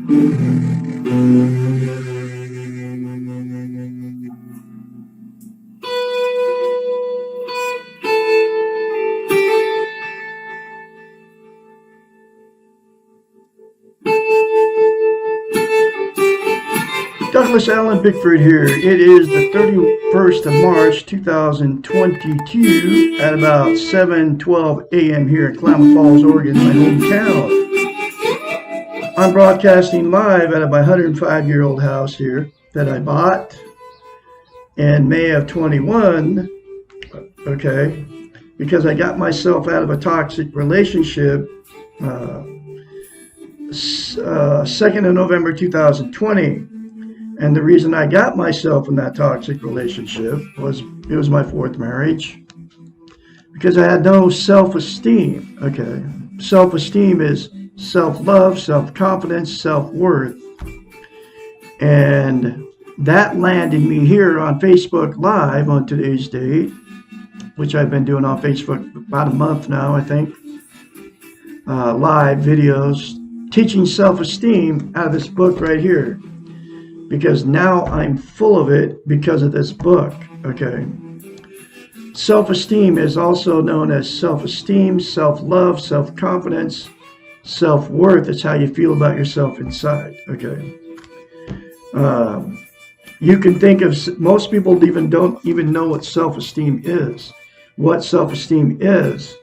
Douglas Allen Bickford here. It is the 31st of March 2022 at about 7:12 a.m. here in Klamath Falls, Oregon, my hometown. I'm broadcasting live out of my 105-year-old house here that I bought in May of 21, okay, because I got myself out of a toxic relationship 2nd of November 2020. And the reason I got myself in that toxic relationship was it was my fourth marriage, because I had no self-esteem. Okay, self-esteem is self-love, self-confidence, self-worth, and that landed me here on Facebook Live on today's date, which I've been doing on Facebook about a month now, I think. Live videos teaching self-esteem out of this book right here. Because now I'm full of it because of this book, okay? Self-esteem is also known as self-esteem, self-love, self-confidence, self-worth. It's how you feel about yourself inside, okay? You can think of, most people don't even know what self-esteem is. What self-esteem is.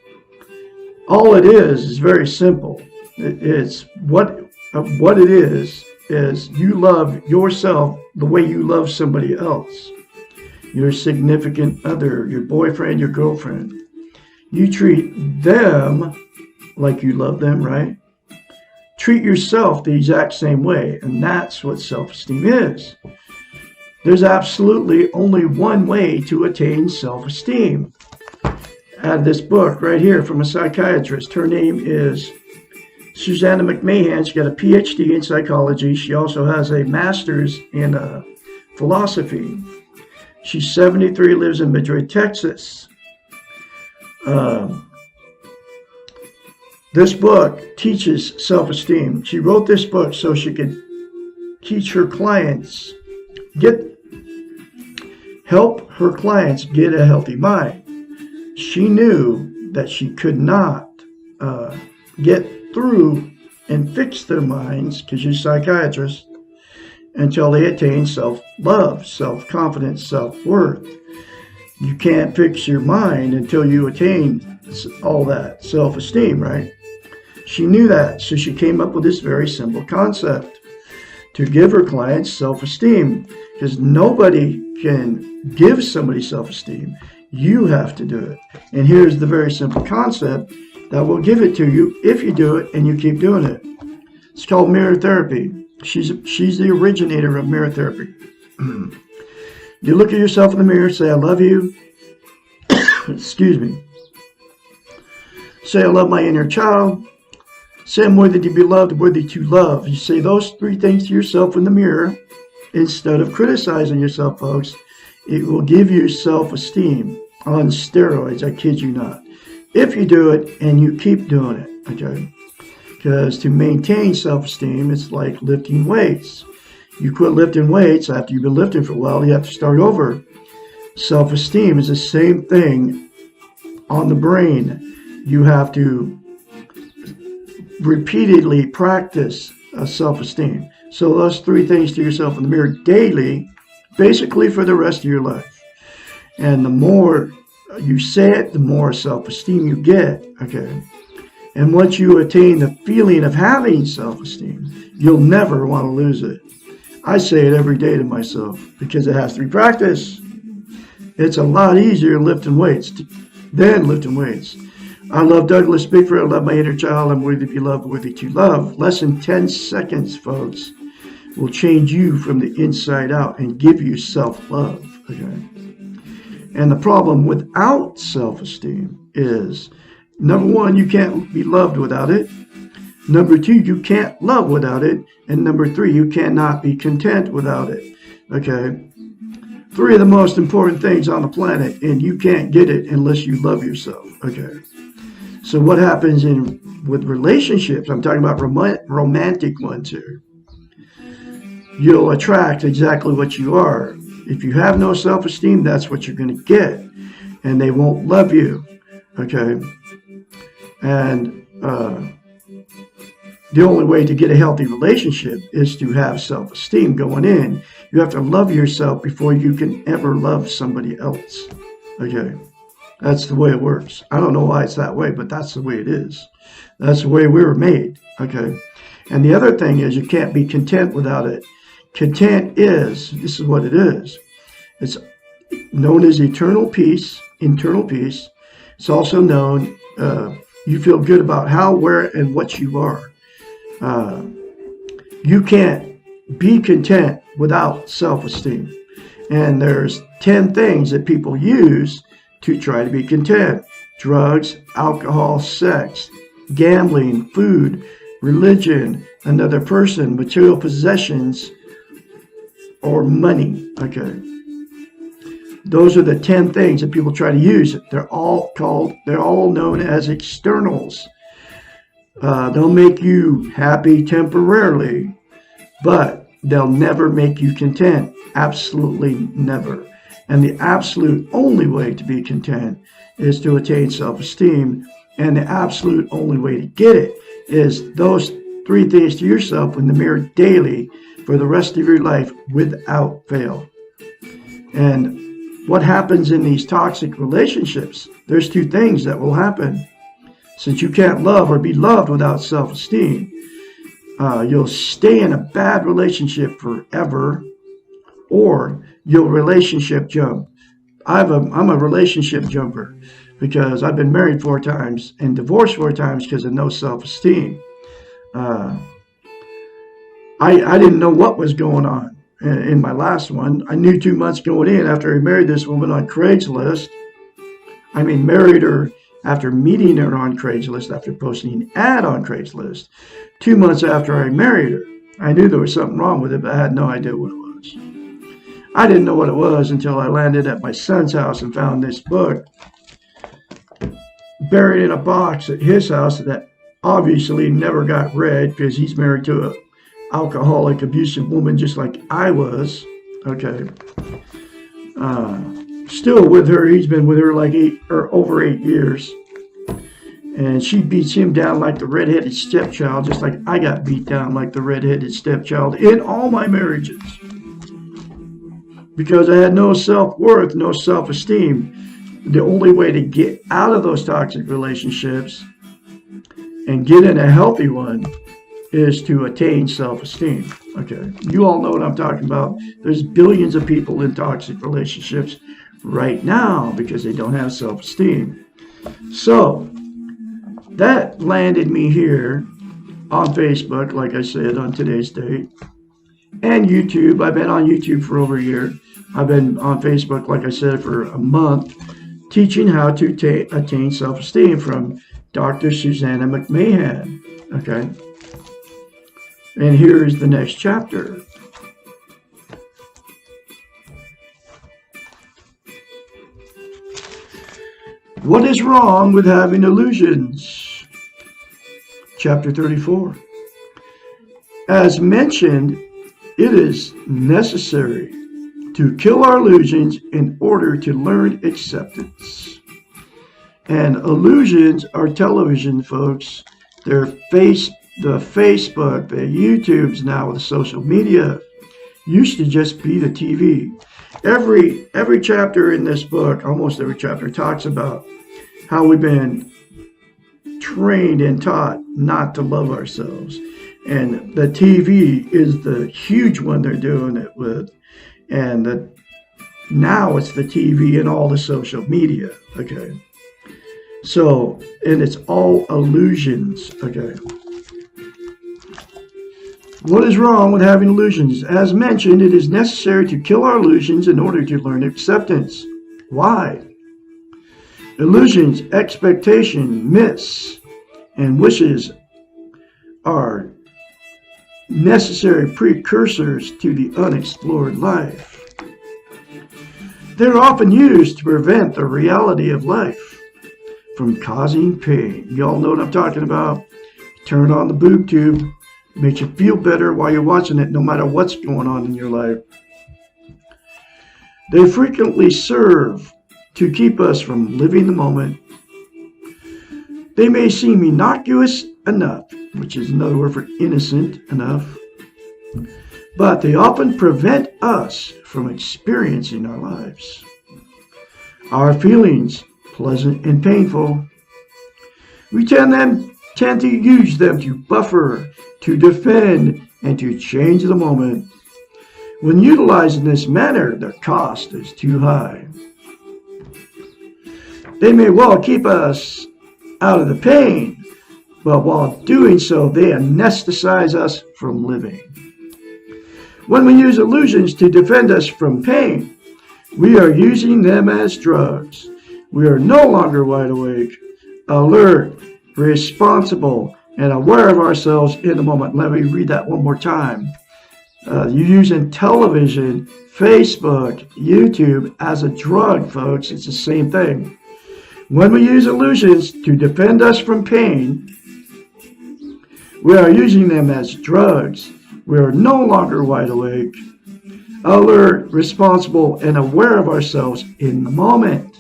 All it is very simple. It's what it is you love yourself the way you love somebody else. Your significant other, your boyfriend, your girlfriend. You treat them like you love them, right? Treat yourself the exact same way, and that's what self-esteem is. There's absolutely only one way to attain self-esteem. I had this book right here from a psychiatrist. Her name is Susanna McMahon. She got a PhD in psychology. She also has a master's in philosophy. She's 73, lives in Madrid, Texas. This book teaches self-esteem. She wrote this book so she could teach her clients, help her clients get a healthy mind. She knew that she could not get through and fix their minds, because you're a psychiatrist, until they attain self-love, self-confidence, self-worth. You can't fix your mind until you attain all that self-esteem, right? She knew that, so she came up with this very simple concept to give her clients self-esteem, because nobody can give somebody self-esteem. You have to do it. And here's the very simple concept that will give it to you if you do it and you keep doing it. It's called mirror therapy. She's the originator of mirror therapy. You look at yourself in the mirror, say, I love you. Excuse me. Say, I love my inner child. Say, I'm worthy to be loved, worthy to love. You say those three things to yourself in the mirror instead of criticizing yourself, folks. It will give you self-esteem on steroids. I kid you not. If you do it and you keep doing it, okay? Because to maintain self-esteem, it's like lifting weights. You quit lifting weights after you've been lifting for a while, you have to start over. Self-esteem is the same thing on the brain. You have to repeatedly practice self-esteem. So those three things to yourself in the mirror daily, basically for the rest of your life. And the more you say it, the more self-esteem you get, okay? And once you attain the feeling of having self-esteem, you'll never want to lose it. I say it every day to myself because it has to be practiced. It's a lot easier lifting weights than lifting weights. I love Douglas Bickford. I love my inner child. I'm worthy to be loved, worthy to love. Less than 10 seconds, folks, will change you from the inside out and give you self-love, okay? And the problem without self-esteem is, number one, you can't be loved without it. Number two, you can't love without it. And number three, you cannot be content without it. Okay? Three of the most important things on the planet, and you can't get it unless you love yourself. Okay? So what happens with relationships, I'm talking about romantic ones here. you'll attract exactly what you are. If you have no self-esteem, that's what you're going to get. And they won't love you. Okay? And the only way to get a healthy relationship is to have self-esteem going in. You have to love yourself before you can ever love somebody else. Okay? That's the way it works. I don't know why it's that way, but that's the way it is. That's the way we were made. Okay? And the other thing is you can't be content without it. Content this is what it is. It's known as eternal peace, internal peace. It's also known, you feel good about how, where, and what you are. You can't be content without self-esteem. And there's 10 things that people use to try to be content. Drugs, alcohol, sex, gambling, food, religion, another person, material possessions, or money. Okay. Those are the 10 things that people try to use. They're all known as externals. They'll make you happy temporarily, but they'll never make you content. Absolutely never. And the absolute only way to be content is to attain self-esteem. And the absolute only way to get it is those 3 things to yourself in the mirror daily for the rest of your life without fail. And what happens in these toxic relationships? There's 2 things that will happen. Since you can't love or be loved without self-esteem, you'll stay in a bad relationship forever, or you'll relationship jump. I'm a relationship jumper because I've been married 4 times and divorced 4 times because of no self-esteem. I didn't know what was going on in my last one. I knew 2 months going in after I married this woman on Craigslist. I mean, married her after meeting her on Craigslist, after posting an ad on Craigslist. 2 months after I married her, I knew there was something wrong with it, but I had no idea what it was. I didn't know what it was until I landed at my son's house and found this book buried in a box at his house that obviously never got read because he's married to an alcoholic, abusive woman just like I was. Okay. Still with her. He's been with her like over 8 years. And she beats him down like the redheaded stepchild, just like I got beat down like the redheaded stepchild in all my marriages. Because I had no self-worth, no self-esteem. The only way to get out of those toxic relationships and get in a healthy one is to attain self-esteem. Okay, you all know what I'm talking about. There's billions of people in toxic relationships right now because they don't have self-esteem. So that landed me here on Facebook, like I said, on today's date, and YouTube. I've been on YouTube for over a year. I've been on Facebook, like I said, for a month, teaching how to attain self-esteem from Dr. Susanna McMahon. Okay. And here is the next chapter. What is wrong with having illusions? Chapter 34. As mentioned, it is necessary to kill our illusions in order to learn acceptance. And illusions are television, folks. They're the Facebook, the YouTubes now, the social media. Used to just be the TV. Every chapter in this book, almost every chapter, talks about how we've been trained and taught not to love ourselves. And the TV is the huge one they're doing it with. And now it's the TV and all the social media. Okay. So, and it's all illusions. Okay. What is wrong with having illusions? As mentioned, it is necessary to kill our illusions in order to learn acceptance. Why? Illusions, expectation, myths, and wishes are necessary precursors to the unexplored life. They're often used to prevent the reality of life from causing pain. Y'all know what I'm talking about. Turn on the boob tube. It makes you feel better while you're watching it, no matter what's going on in your life. They frequently serve to keep us from living the moment. They may seem innocuous enough, which is another word for innocent enough, but they often prevent us from experiencing our lives. Our feelings, pleasant and painful, we tend to use them to buffer, to defend, and to change the moment. When utilized in this manner, the cost is too high. They may well keep us out of the pain, but while doing so, they anesthetize us from living. When we use illusions to defend us from pain, we are using them as drugs. We are no longer wide awake, alert, responsible, and aware of ourselves in the moment. Let me read that one more time. You're using television, Facebook, YouTube as a drug, folks. It's the same thing. When we use illusions to defend us from pain, we are using them as drugs. We are no longer wide awake, alert, responsible, and aware of ourselves in the moment.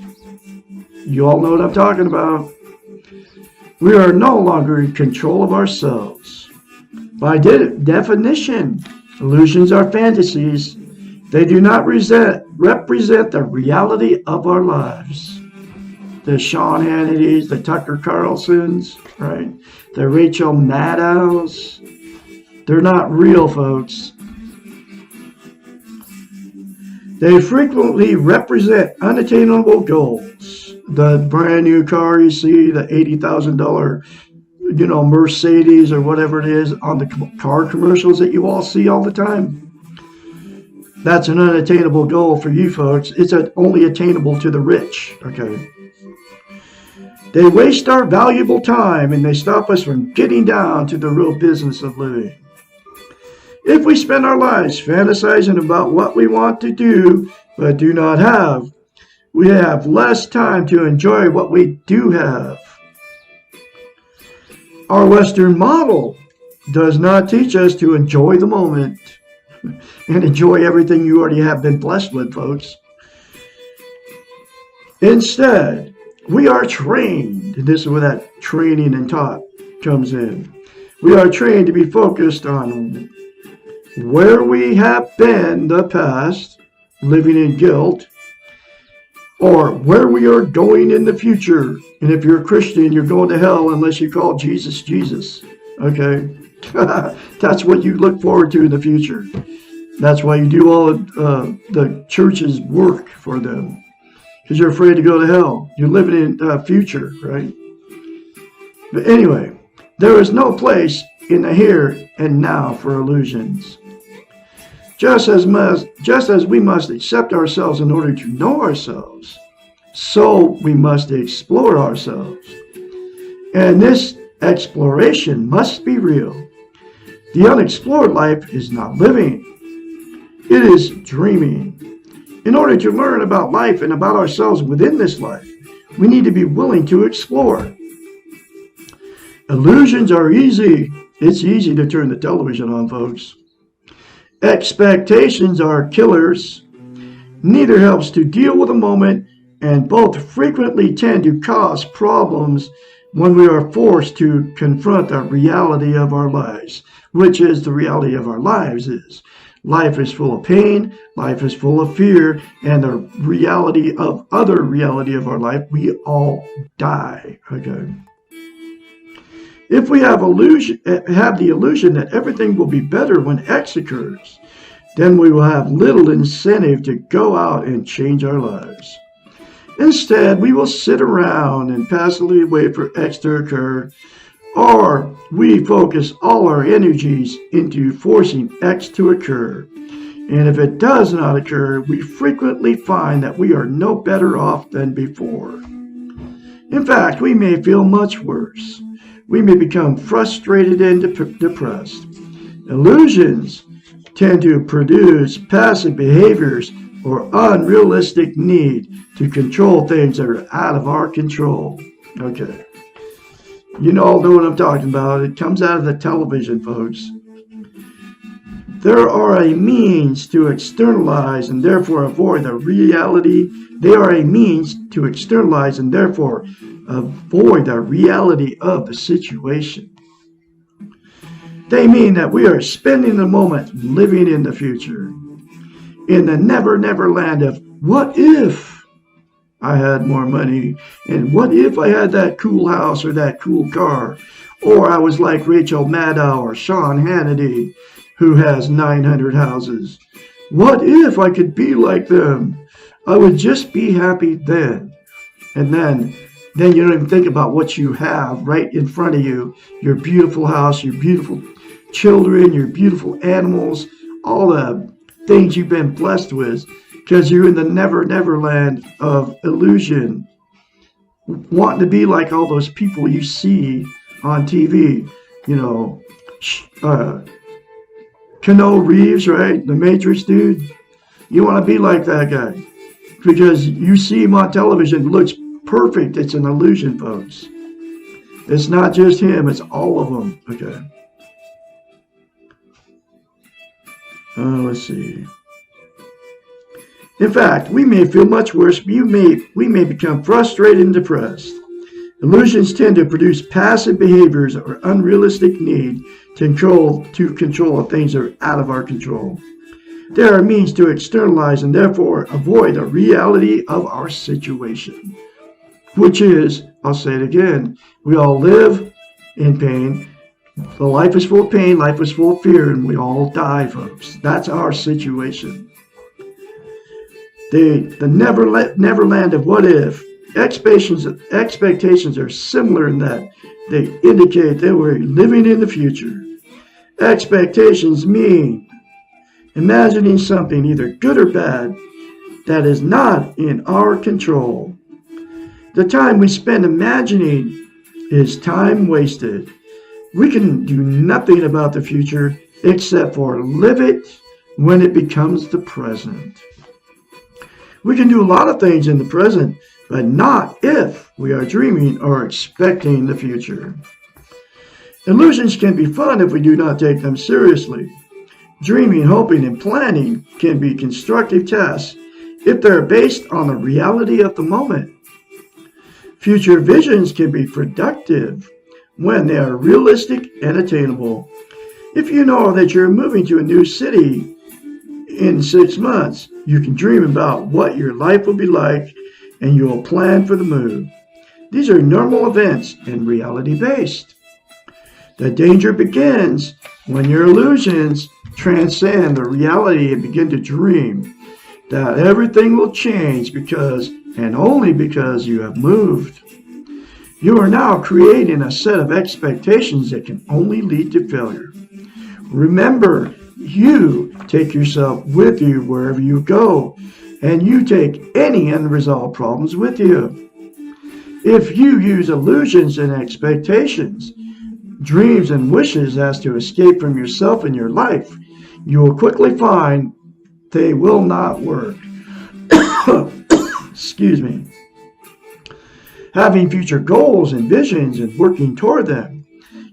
You all know what I'm talking about. We are no longer in control of ourselves. By definition, illusions are fantasies. They do not represent the reality of our lives. The Sean Hannitys, the Tucker Carlsons, right? The Rachel Maddows. They're not real, folks. They frequently represent unattainable goals. The brand new car you see, the $80,000, Mercedes or whatever it is on the car commercials that you all see all the time. That's an unattainable goal for you folks. It's only attainable to the rich, okay? They waste our valuable time and they stop us from getting down to the real business of living. If we spend our lives fantasizing about what we want to do but do not have, we have less time to enjoy what we do have. Our Western model does not teach us to enjoy the moment and enjoy everything you already have been blessed with, folks. Instead, we are trained, and this is where that training and taught comes in. We are trained to be focused on where we have been in the past, living in guilt, or where we are going in the future. And if you're a Christian, you're going to hell unless you call Jesus, Jesus. Okay? That's what you look forward to in the future. That's why you do all of the church's work for them. Because you're afraid to go to hell. You're living in the future, right? But anyway, there is no place in the here and now for illusions. Just as we must accept ourselves in order to know ourselves, so we must explore ourselves. And this exploration must be real. The unexplored life is not living. It is dreaming. In order to learn about life and about ourselves within this life, we need to be willing to explore. Illusions are easy. It's easy to turn the television on, folks. Expectations are killers. Neither helps to deal with the moment, and both frequently tend to cause problems when we are forced to confront the reality of our lives, which is the reality of our lives is. Life is full of pain, life is full of fear, and the reality of our life, we all die, okay? If we have the illusion that everything will be better when X occurs, then we will have little incentive to go out and change our lives. Instead, we will sit around and passively wait for X to occur, or we focus all our energies into forcing X to occur. And if it does not occur, we frequently find that we are no better off than before. In fact, we may feel much worse. We may become frustrated and depressed. Illusions tend to produce passive behaviors or unrealistic need to control things that are out of our control. Okay. You all know what I'm talking about. It comes out of the television, folks. There are a means to externalize and therefore avoid the reality. They are a means to externalize and therefore avoid the reality of the situation. They mean that we are spending the moment living in the future, in the never, never land of what if I had more money, and what if I had that cool house or that cool car, or I was like Rachel Maddow or Sean Hannity, who has 900 houses. What if I could be like them? I would just be happy then. And then you don't even think about what you have right in front of you, your beautiful house, your beautiful children, your beautiful animals, all the things you've been blessed with, because you're in the never, never land of illusion, wanting to be like all those people you see on TV, Keanu Reeves, right? The Matrix dude. You want to be like that guy because you see him on television. It looks perfect. It's an illusion, folks. It's not just him. It's all of them. Okay. Let's see. In fact, we may feel much worse. We may become frustrated and depressed. Illusions tend to produce passive behaviors or unrealistic need to control things that are out of our control. They are a means to externalize and therefore avoid the reality of our situation, which is, I'll say it again, we all live in pain. The life is full of pain, life is full of fear, and we all die, folks. That's our situation. The neverland of what if. Expectations are similar in that they indicate that we're living in the future. Expectations mean imagining something either good or bad that is not in our control. The time we spend imagining is time wasted. We can do nothing about the future except for live it when it becomes the present. We can do a lot of things in the present, but not if we are dreaming or expecting the future. Illusions can be fun if we do not take them seriously. Dreaming, hoping, and planning can be constructive tasks if they're based on the reality of the moment. Future visions can be productive when they are realistic and attainable. If you know that you're moving to a new city in 6 months, you can dream about what your life will be like and you will plan for the move. These are normal events and reality-based. The danger begins when your illusions transcend the reality and begin to dream that everything will change because and only because you have moved. You are now creating a set of expectations that can only lead to failure. Remember, you take yourself with you wherever you go, and you take any unresolved problems with you. If you use illusions and expectations, dreams and wishes as to escape from yourself and your life, you will quickly find they will not work. Excuse me. Having future goals and visions and working toward them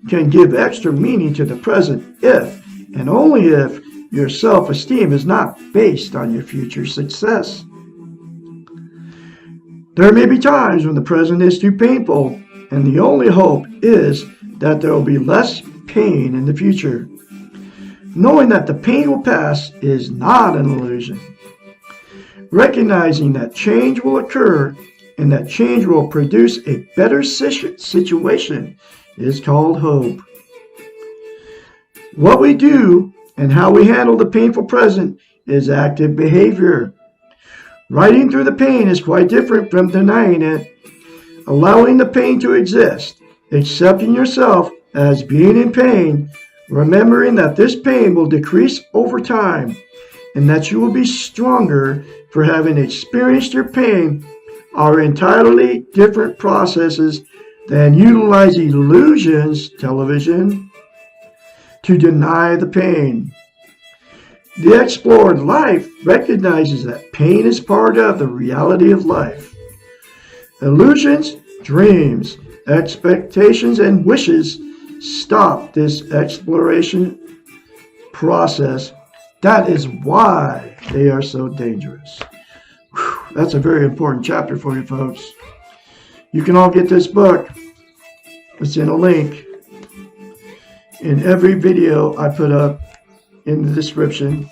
can give extra meaning to the present if and only if your self-esteem is not based on your future success. There may be times when the present is too painful, and the only hope is that there will be less pain in the future. Knowing that the pain will pass is not an illusion. Recognizing that change will occur and that change will produce a better situation is called hope. What we do and how we handle the painful present is active behavior. Riding through the pain is quite different from denying it. Allowing the pain to exist, accepting yourself as being in pain, remembering that this pain will decrease over time and that you will be stronger for having experienced your pain are entirely different processes than utilize illusions, television, to deny the pain. The explored life recognizes that pain is part of the reality of life. Illusions, dreams, expectations, and wishes stop this exploration process That is why they are so dangerous. Whew, that's a very important chapter for you folks. You can all get this book. It's in a link in every video I put up in the description.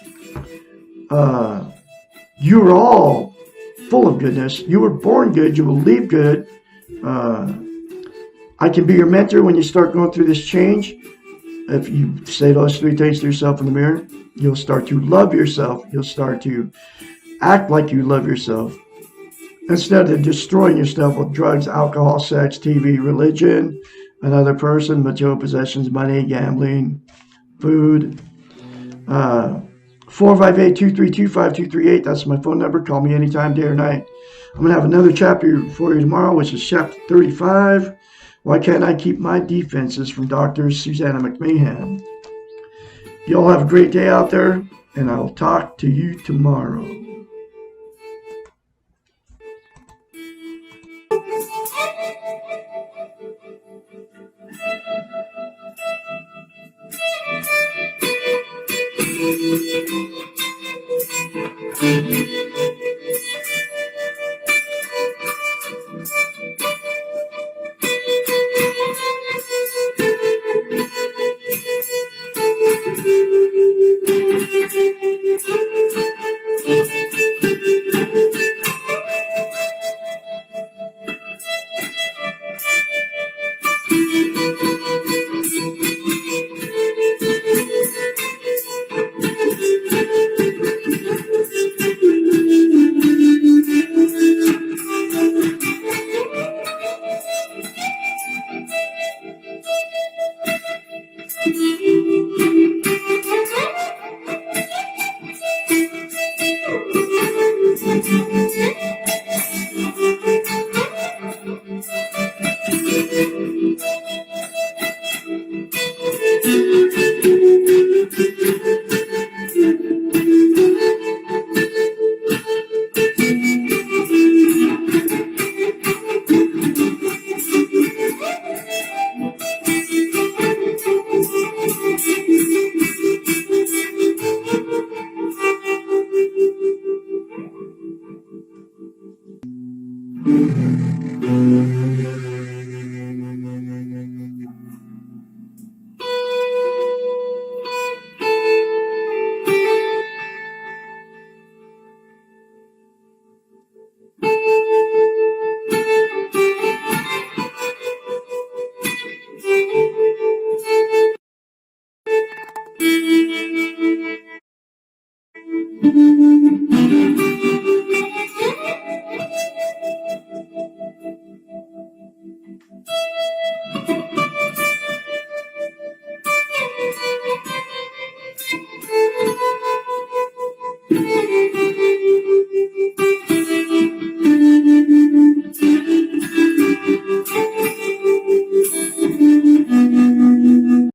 You are all full of goodness. You were born good. You will leave good. I can be your mentor when you start going through this change. If you say those three things to yourself in the mirror, you'll start to love yourself. You'll start to act like you love yourself. Instead of destroying yourself with drugs, alcohol, sex, TV, religion, another person, material possessions, money, gambling, food. 458-232-5238. That's my phone number. Call me anytime, day or night. I'm going to have another chapter for you tomorrow, which is chapter 35. Why can't I keep my defenses, from Dr. Susanna McMahon. You all have a great day out there, and I'll talk to you tomorrow.